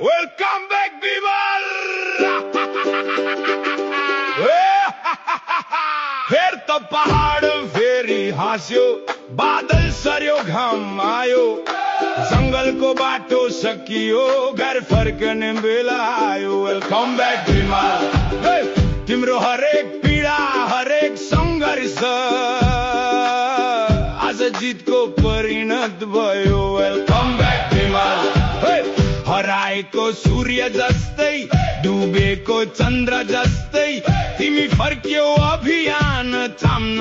Welcome back Bimal. फेर त पहाड फेरि हाँस्यो, बादल सर्यो, घाम आयो, जंगलको बाटो सकियो, घर फर्कने बेला आयो। Welcome back Bimal. तिम्रो हरेक पीडा, हरेक संघर्ष आज जितको परिणत भयो। Welcome back Bimal. हराएको सूर्य जस्तै, डुबेको चन्द्र जस्तै, तिमी फर्क्यौ अभियान थाम्न।